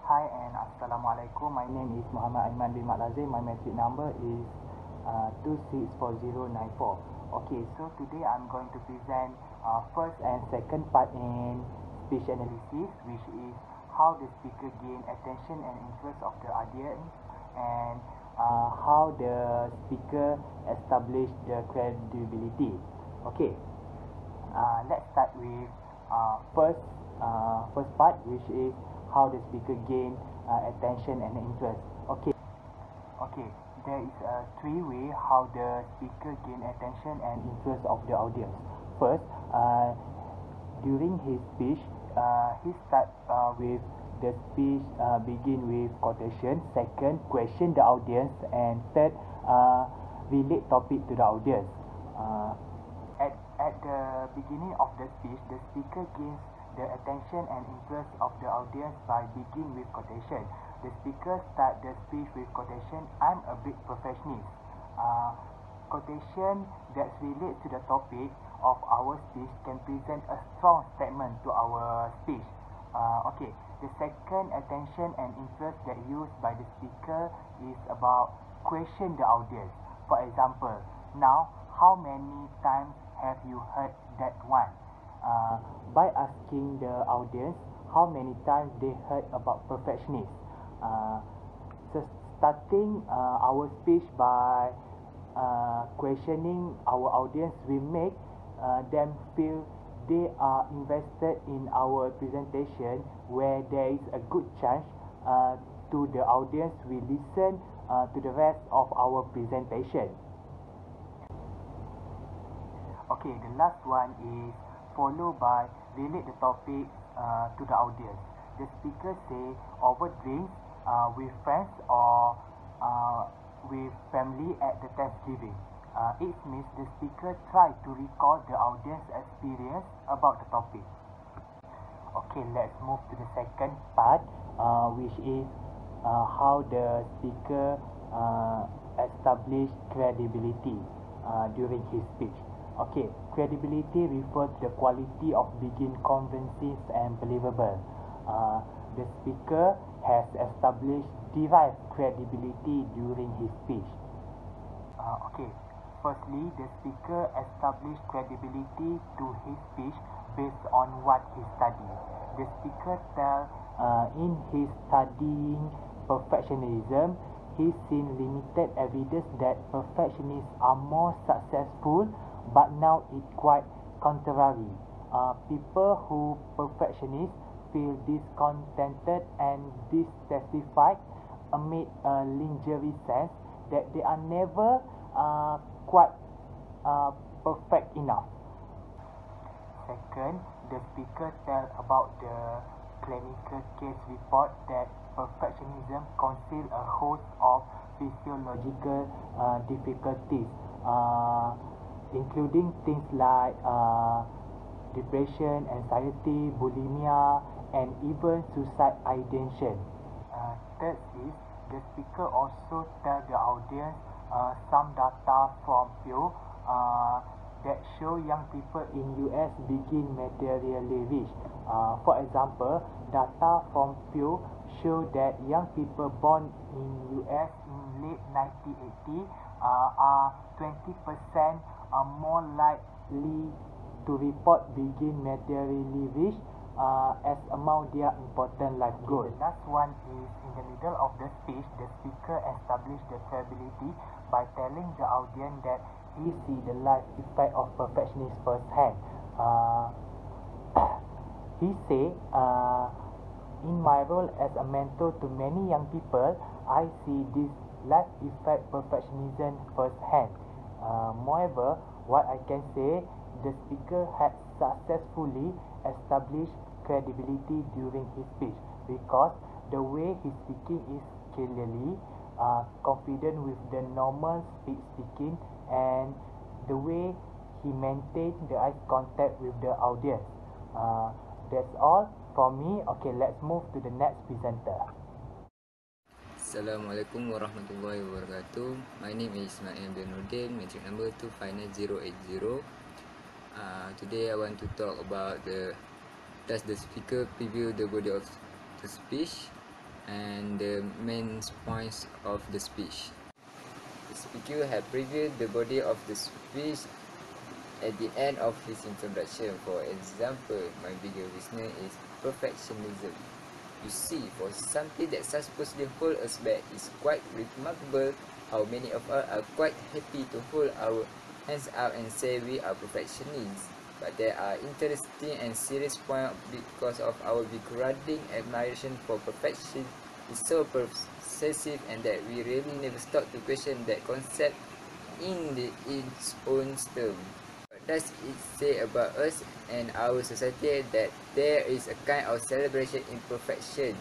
Hi and Assalamualaikum. My name is Muhammad Aiman bin Mat Lazim. My metric number is 264094. Okay, so today I'm going to present first and second part in speech analysis, which is how the speaker gain attention and interest of the audience, and how the speaker establish the credibility. Okay, let's start with first part, which is how the speaker gain attention and interest. Okay, there is three way how the speaker gain attention and interest of the audience. First, during his speech, he start with the speech begin with quotation. Second, question the audience, and third, relate topic to the audience. At the beginning of the speech, the speaker gains the attention and interest of the audience by begin with quotation. The speaker start the speech with quotation. I'm a big perfectionist. Quotation that relates to the topic of our speech can present a strong statement to our speech. Okay, the second attention and interest that used by the speaker is about question the audience. For example, now, how many times have you heard that one? By asking the audience how many times they heard about perfectionist. So starting our speech by questioning our audience, we make them feel they are invested in our presentation, where there is a good chance to the audience will listen to the rest of our presentation. Okay, the last one is followed by relate the topic to the audience. The speaker say over drinks with friends or with family at the Thanksgiving. It means the speaker try to recall the audience experience about the topic. Okay, let's move to the second part, which is how the speaker establish credibility during his speech. Okay, credibility refers to the quality of being convincing and believable. The speaker has established derived credibility during his speech. Okay, firstly, the speaker established credibility to his speech based on what he studied. The speaker tell in his studying perfectionism, he seen limited evidence that perfectionists are more successful, but now it's quite contrary. People who perfectionists feel discontented and dissatisfied amid a lingering sense that they are never quite perfect enough. Second, the speaker tell about the clinical case report that perfectionism conceals a host of physiological difficulties, including things like depression, anxiety, bulimia, and even suicide ideation. Third is, the speaker also tell the audience some data from Pew that show young people in US begin materially rich. For example, data from Pew show that young people born in US in late 1980 are 20% more likely to report begin materially rich as among their important life goals. The last one is in the middle of the speech, the speaker established the credibility by telling the audience that he see the life effect of perfectionism firsthand. He say, in my role as a mentor to many young people, I see this life effect perfectionism firsthand. Moreover, what I can say, the speaker had successfully established credibility during his speech because the way he's speaking is clearly confident with the normal speaking, and the way he maintained the eye contact with the audience. That's all from me. Okay, let's move to the next presenter. Assalamualaikum warahmatullahi wabarakatuh. My name is Ismail bin Nurdin, metric number 259080. Today I want to talk about does the speaker preview the body of the speech, and the main points of the speech. The speaker had previewed the body of the speech at the end of his introduction. For example, my bigger weakness is perfectionism. You see, for something that supposedly hold us back, it's quite remarkable how many of us are quite happy to hold our hands up and say we are perfectionists. But there are interesting and serious points because of our begrudging admiration for perfection is so possessive, and that we really never stop to question that concept in its own term. What does it say about us and our society that there is a kind of celebration in perfection?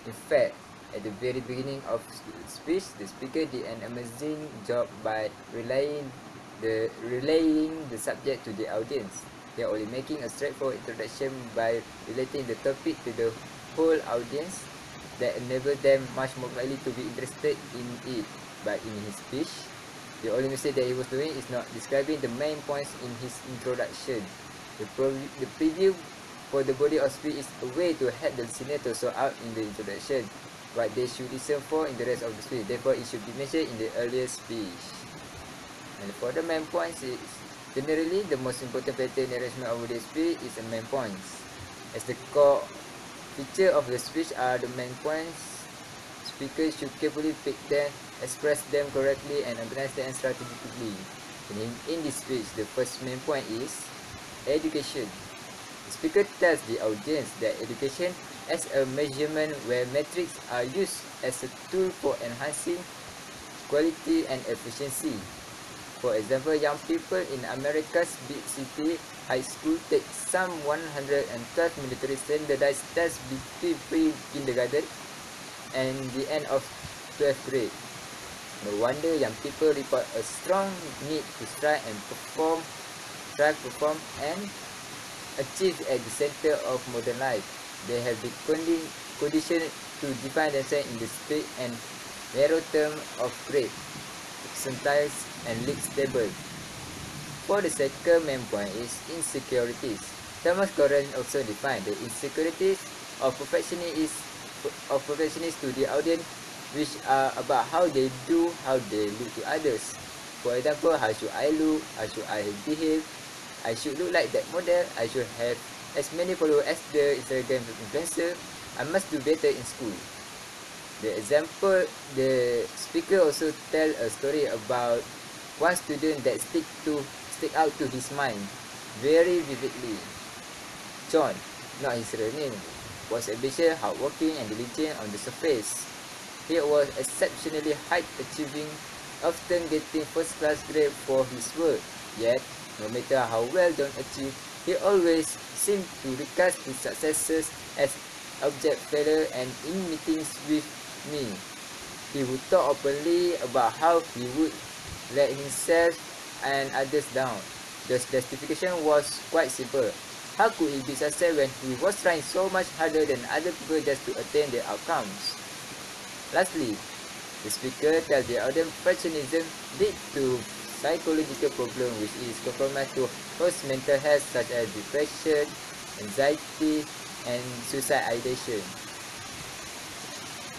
In fact, at the very beginning of the speech, the speaker did an amazing job by relaying the subject to the audience. They are only making a straightforward introduction by relating the topic to the whole audience that enable them much more likely to be interested in it. But in his speech, the only mistake that he was doing is not describing the main points in his introduction. The preview for the body of speech is a way to help the listener to sort out in the introduction what they should listen for in the rest of the speech. Therefore, it should be mentioned in the earlier speech. And for the main points, is generally the most important pattern arrangement of the speech is the main points. As the core feature of the speech are the main points, speakers should carefully pick them, express them correctly, and organize them strategically. In this speech, the first main point is education. The speaker tells the audience that education as a measurement where metrics are used as a tool for enhancing quality and efficiency. For example, young people in America's big city high school take some 112 military standardized tests between pre-kindergarten and the end of 12th grade. No wonder young people report a strong need to strive, perform, and achieve at the center of modern life. They have been conditioned to define themselves in the strict and narrow term of grade, percentiles, and league table. For the second main point is insecurities. Thomas Goran also defined the insecurities of perfectionists to the audience, which are about how they look to others. For example, how should I look? How should I behave? I should look like that model. I should have as many followers as the Instagram influencer. I must do better in school. The speaker also tell a story about one student that stick out to his mind very vividly. John, not his real name, was ambitious, hardworking, and diligent on the surface. He was exceptionally high achieving, often getting first-class grade for his work. Yet, no matter how well John achieved, he always seemed to recast his successes as abject failure, and in meetings with me, he would talk openly about how he would let himself and others down. The justification was quite simple. How could he be successful when he was trying so much harder than other people just to attain their outcomes? Lastly, the speaker tells the audience perfectionism leads to psychological problems, which is compromise to host mental health such as depression, anxiety, and suicide ideation.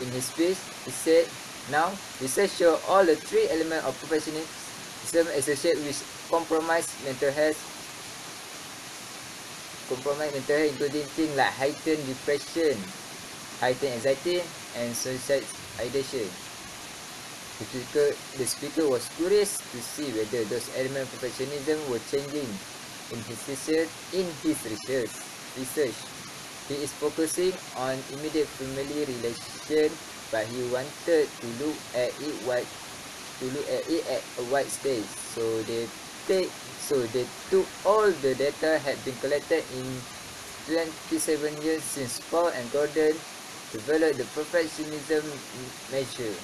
In his speech, he said, now, research shows all the three elements of perfectionism associated with compromised mental health, including things like heightened depression, heightened anxiety, and suicide ideation. The speaker was curious to see whether those elements of perfectionism were changing in his research. He is focusing on immediate family relation, but he wanted to look at it at a wide stage. So they took all the data had been collected in 27 years since Paul and Gordon developed the perfectionism measure.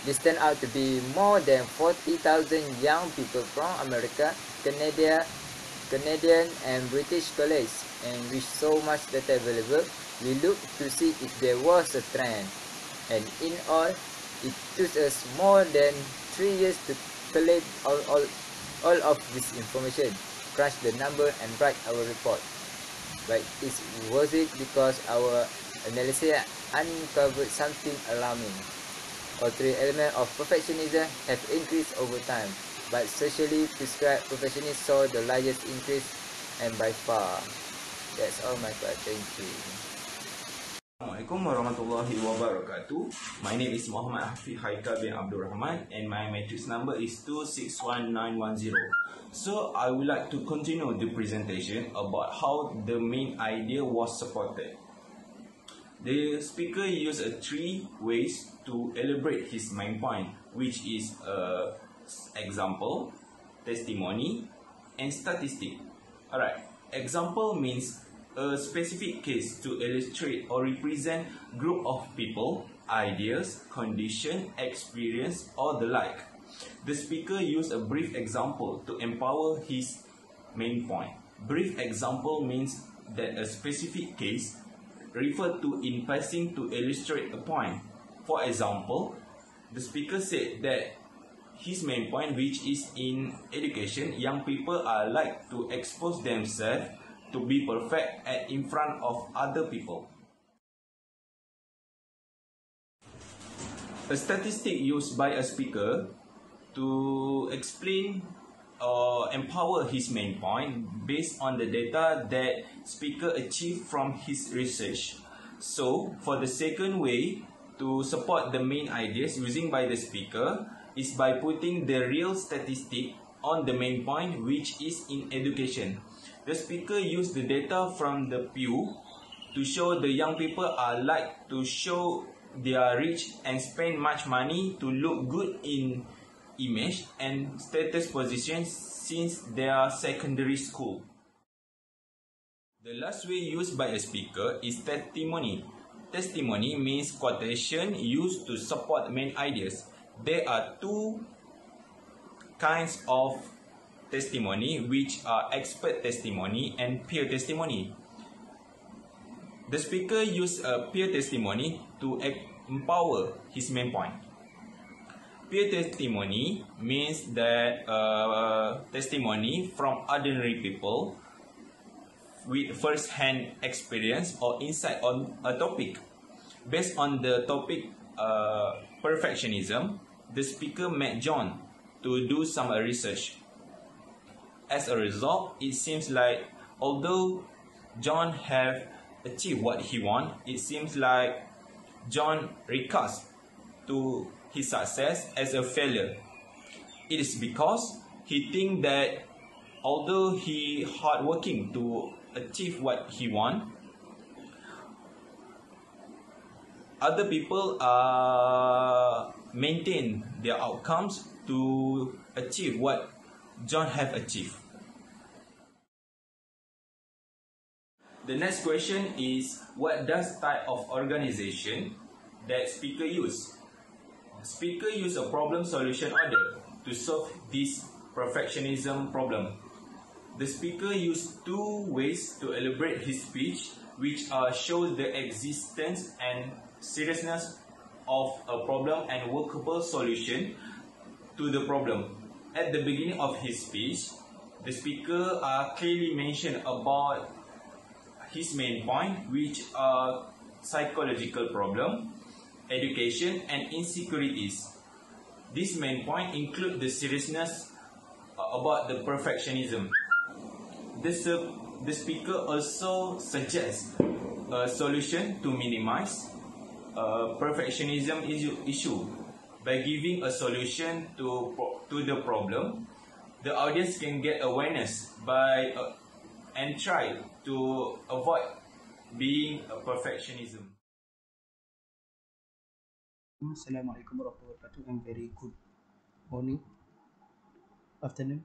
This turned out to be more than 40,000 young people from America, Canadian and British colleges, and with so much data available, we looked to see if there was a trend. And in all, it took us more than 3 years to collect all of this information, crunch the number, and write our report. But was it because our analysis uncovered something alarming. All three elements of perfectionism have increased over time, but socially prescribed perfectionists saw the largest increase, and by far. That's all my part. Thank you. Assalamualaikum warahmatullahi wabarakatuh. My name is Muhammad Hafiz Haikal bin Abdul Rahman and my matrix number is 261910. So I would like to continue the presentation about how the main idea was supported. The speaker used three ways to elaborate his main point, which is example, testimony, and statistic. Alright, example means a specific case to illustrate or represent group of people, ideas, condition, experience, or the like. The speaker used a brief example to empower his main point. Brief example means that a specific case referred to in passing to illustrate a point. For example, the speaker said that his main point, which is in education, young people are like to expose themselves to be perfect and in front of other people. A statistic used by a speaker to explain or empower his main point based on the data that speaker achieved from his research. So, for the second way to support the main ideas using by the speaker is by putting the real statistic on the main point, which is in education. The speaker used the data from the Pew to show the young people are like to show they are rich and spend much money to look good in image and status position since they are secondary school. The last way used by a speaker is testimony. Testimony means quotation used to support main ideas. There are two kinds of testimony, which are expert testimony and peer testimony. The speaker used a peer testimony to empower his main point. Peer testimony means that testimony from ordinary people with first-hand experience or insight on a topic. Based on the topic perfectionism, the speaker met John to do some research. As a result, it seems like although John have achieved what he want, it seems like John recast to his success as a failure. It is because he think that although he hard working to achieve what he want, other people maintain their outcomes to achieve what John have achieved. The next question is, what does type of organization that speaker use? Speaker use a problem solution order to solve this perfectionism problem. The speaker used two ways to elaborate his speech, which shows the existence and seriousness of a problem and workable solution to the problem. At the beginning of his speech, the speaker clearly mentioned about his main point, which are psychological problem, education, and insecurities. This main point include the seriousness about the perfectionism. The speaker also suggests a solution to minimize perfectionism issue by giving a solution to the problem. The audience can get awareness by and try to avoid being a perfectionism. Assalamualaikum warahmatullahi wabarakatuh and very good morning, afternoon,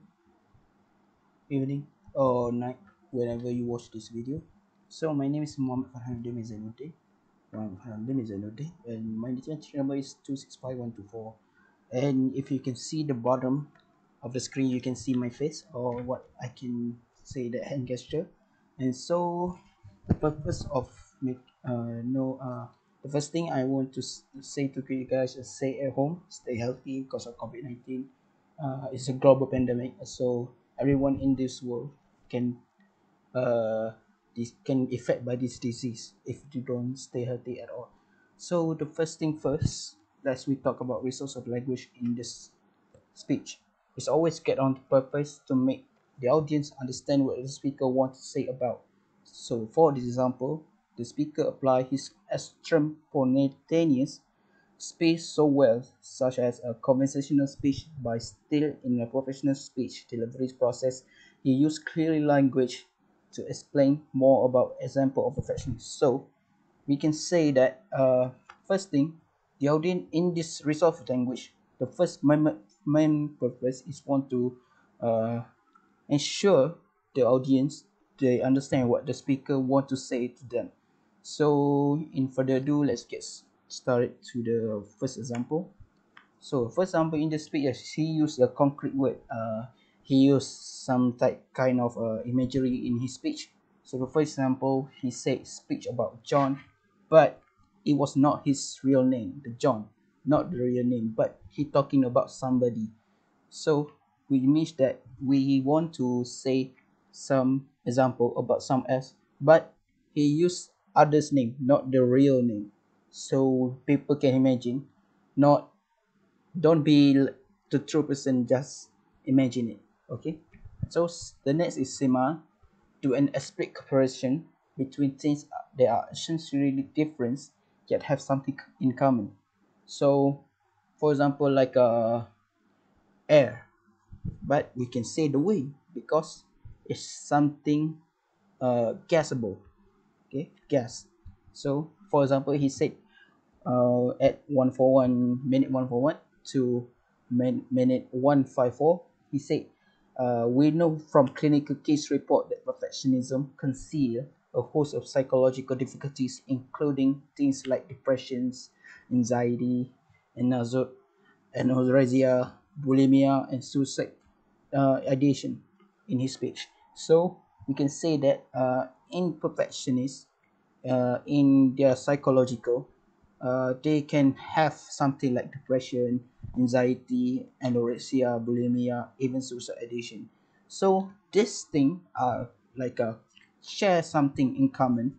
evening or night whenever you watch this video. So my name is Muhammad Farhanuddin Mizanuddin and my entry number is 265124. And if you can see the bottom of the screen, you can see my face, or what I can say, the hand gesture. And so the purpose of the first thing I want to say to you guys is stay at home, stay healthy because of COVID-19. It's a global pandemic, so everyone in this world can affect by this disease if you don't stay healthy at all. So the first thing first, let's we talk about resource of language in this speech. It's always get on purpose to make the audience understand what the speaker wants to say about. So for this example, the speaker apply his extemporaneous speech so well, such as a conversational speech, by still in a professional speech delivery process. He used clear language to explain more about example of perfection. So we can say that first thing, the audience in this resource language, the first main purpose is want to uh, ensure the audience they understand what the speaker want to say to them. So in further ado, let's get started to the first example. So for example, in the speech, yes, he used a concrete word. He used some kind of imagery in his speech. So for example, he said speech about John, but it was not his real name, the John, not the real name, but he talking about somebody. So we means that we want to say some example about some else, but he used others name, not the real name. So people can imagine, not don't be the true person, just imagine it. Okay, so the next is similar to an explicit comparison between things that are essentially different yet have something in common. So for example, like air, but we can say the wind because it's something gasable. Okay, gas. So for example, he said at 141 minute 141 to minute 154, he said, we know from clinical case report that perfectionism conceal a host of psychological difficulties, including things like depressions, anxiety, anorexia, bulimia, and suicide ideation in his speech. So we can say that in perfectionists, in their psychological, they can have something like depression, anxiety, anorexia, bulimia, even suicide ideation. So this thing are like share something in common,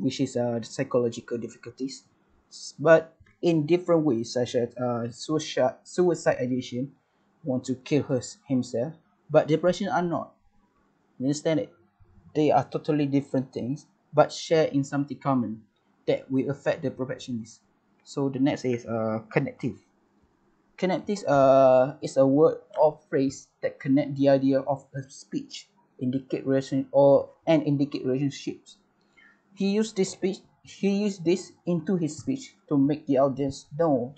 which is the psychological difficulties, but in different ways, such as suicide ideation, want to kill himself, but depression are not. You understand it? They are totally different things, but share in something common that will affect the perfectionist. So the next is connective. Connective is a word or phrase that connect the idea of a speech, indicate relation or and indicate relationships. He used this into his speech to make the audience know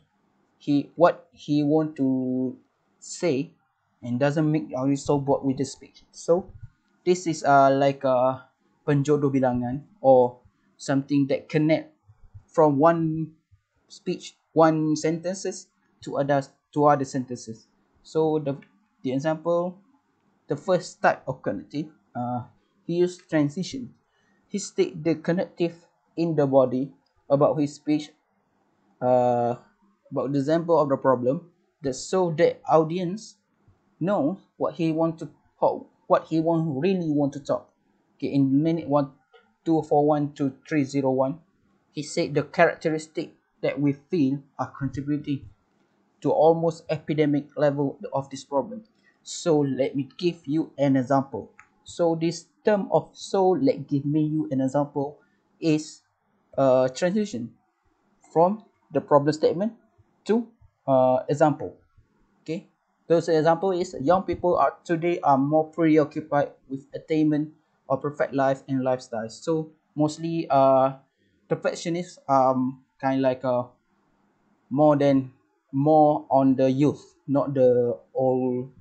what he want to say, and doesn't make the audience so bored with the speech. So this is like a penjodoh bilangan, or something that connect from one speech, one sentences to other sentences. So the example, the first type of connective, he used transition. He state the connective in the body about his speech, uh, about the example of the problem, that so the audience know what he want to talk, what he really want to talk. Okay, in minute 1241 to 301, he said the characteristic that we feel are contributing to almost epidemic level of this problem. So let me give you an example. So this term of so let give me you an example is transition from the problem statement to example. Okay, those example is young people are today are more preoccupied with attainment of perfect life and lifestyle. So mostly perfectionists kind of like more than more on the youth, not the old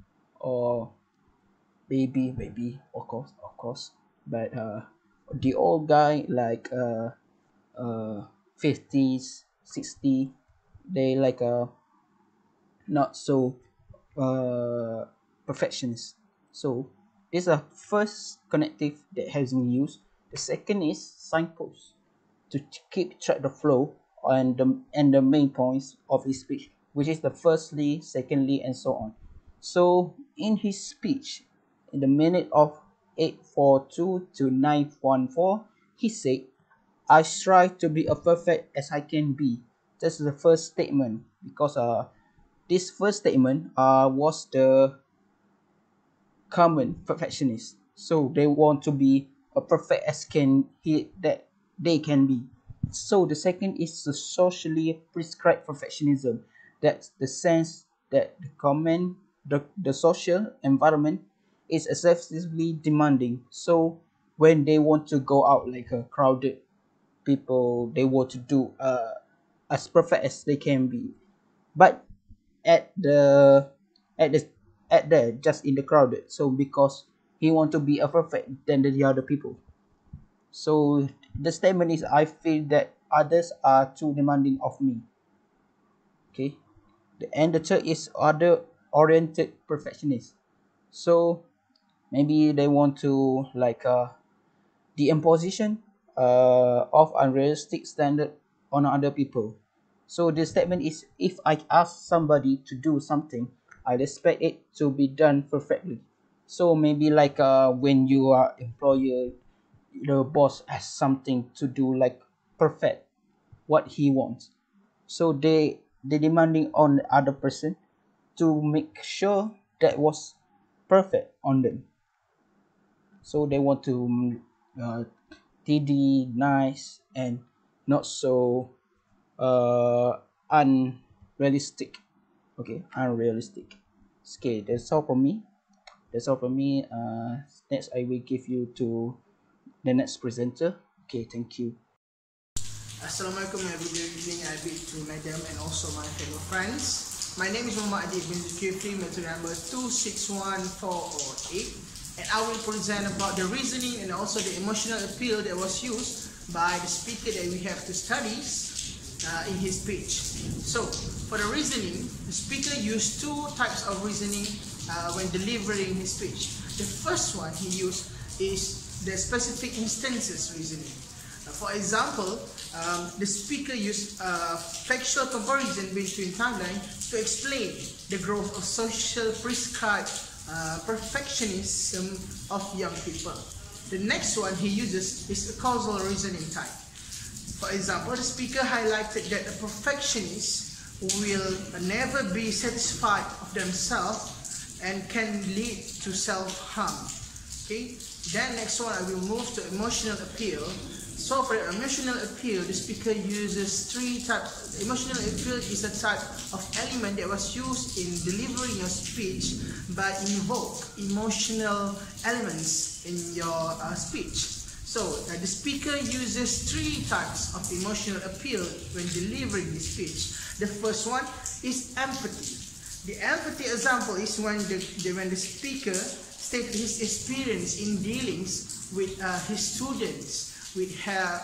or baby, of course, but the old guy like 50s 60, they like not so uh, perfectionist. So this is a first connective that has been used. The second is signpost, to keep track the flow and the main points of his speech, which is the firstly, secondly, and so on. So in his speech, in the minute of 842 to 914, he said, I strive to be as perfect as I can be. That's the first statement because this first statement was the common perfectionist. So they want to be a perfect as can he that they can be. So the second is the socially prescribed perfectionism. That's the sense that the social environment is excessively demanding. So when they want to go out like a crowded people, they want to do as perfect as they can be. But at the at the at the just in the crowded, so because he want to be a perfect than the other people. So the statement is I feel that others are too demanding of me. Okay. And the third is other oriented perfectionist. So maybe they want to like the imposition of unrealistic standard on other people. So the statement is if I ask somebody to do something, I expect it to be done perfectly. So maybe like when you are employer, the boss has something to do like perfect what he wants. So they demanding on the other person to make sure that was perfect on them. So they want to uh, TD, nice, and not so unrealistic. Okay, unrealistic. Okay, that's all from me. That's all from me. Next, I will give you to the next presenter. Okay, thank you. Assalamualaikum and good evening Abid to Madam and also my fellow friends. My name is Muhammad Adib bin Zulkifli, method number 261408, and I will present about the reasoning and also the emotional appeal that was used by the speaker that we have to study in his speech. So, for the reasoning, the speaker used two types of reasoning when delivering his speech. The first one he used is the specific instances reasoning. For example, the speaker used factual comparison between timelines to explain the growth of social prescribed perfectionism of young people. The next one he uses is a causal reasoning type. For example, the speaker highlighted that a perfectionist will never be satisfied of themselves and can lead to self-harm. Okay. Then next one I will move to emotional appeal. So for emotional appeal, the speaker uses three types. Emotional appeal is a type of element that was used in delivering your speech but invoke emotional elements in your speech. So the speaker uses three types of emotional appeal when delivering his speech. The first one is empathy. The empathy example is when the speaker states his experience in dealings with his students which had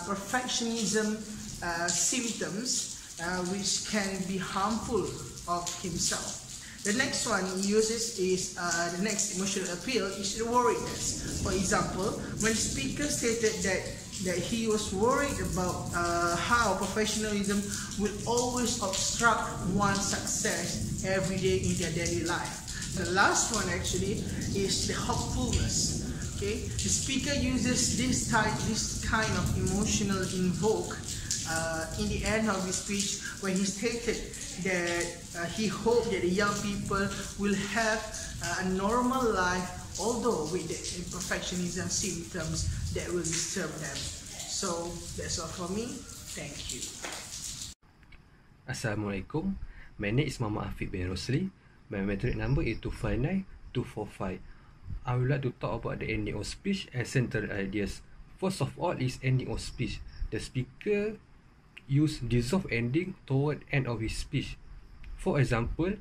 perfectionism symptoms which can be harmful of himself. The next one he uses is the next emotional appeal is the worriedness. For example, when the speaker stated that he was worried about how professionalism will always obstruct one's success every day in their daily life. The last one actually is the hopefulness. Okay, the speaker uses this kind of emotional invoke in the end of his speech when he stated that he hoped that the young people will have a normal life, although with the perfectionism symptoms that will disturb them. So that's all for me. Thank you. Assalamualaikum. My name is Muhammad Afiq bin Rosli. My metric number is 259245. I would like to talk about the ending of speech and central ideas. First of all is ending of speech. The speaker use dissolve ending toward end of his speech. For example,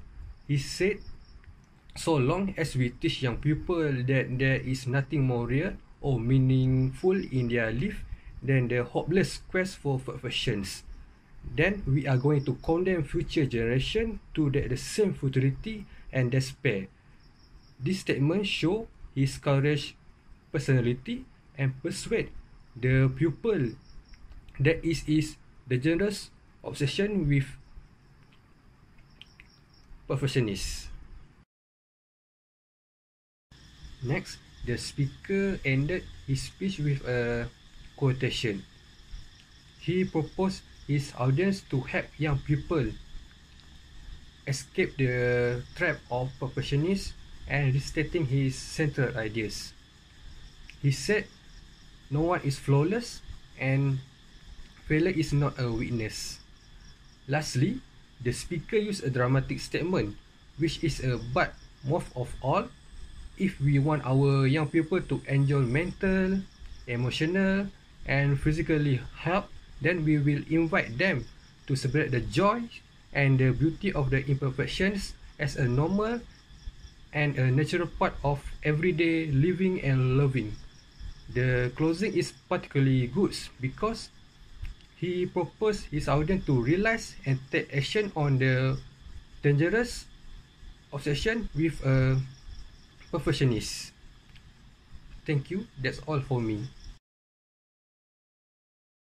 he said, so long as we teach young people that there is nothing more real or meaningful in their life than the hopeless quest for perfections, then we are going to condemn future generation to the same futility and despair. This statement show his courage, personality, and persuade the pupil that is the generous obsession with perfectionists. Next, The speaker ended his speech with a quotation. He proposed his audience to help young people escape the trap of perfectionism and restating his central ideas. He said, "No one is flawless and failure is not a weakness." Lastly, the speaker used a dramatic statement, which is a but most of all, if we want our young people to enjoy mental, emotional, and physically health, then we will invite them to celebrate the joy and the beauty of the imperfections as a normal and a natural part of everyday living and loving. The closing is particularly good because he proposed his audience to realize and take action on the dangerous obsession with a perfectionist. Thank you. That's all for me.